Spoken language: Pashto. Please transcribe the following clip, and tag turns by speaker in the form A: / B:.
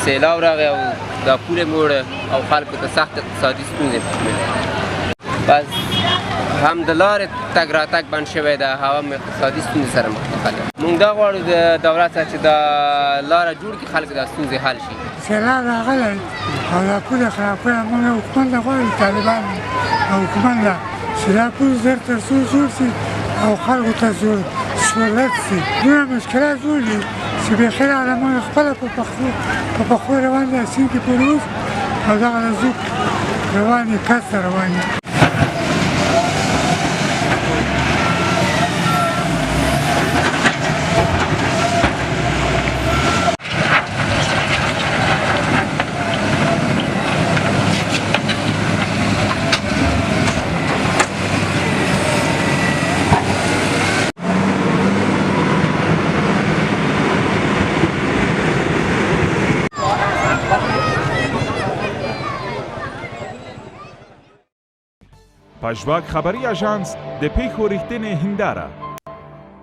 A: سیلاب راغی او دا پول موړ او خلکو ته سخت اقتصادي ستونزې بس هم د لارې تګ راتګ بند شوی ده هوا هم اقتصادي ستونزې سره مخ دي خلک موږ دا غواړو د دولت څخه چې دا لاره جوړ کړي خلک دا ستونزې حل شي
B: سیلاب راغلی او دا پوله خراب کړې موږ حکومت ته غواړو طالبان او حکومت ته چې دا پول زر تر څو جوړ شي او خلکو ته سهولت شي دومره مشکلات جوړ دي چې بېخي عالمان خپله په پخو روان دي سیند کې پورې اوس او دغه د زوب روان دي کس ته روان دي
C: پژواک خبری اژانس د پیښو ریښتینې هنداره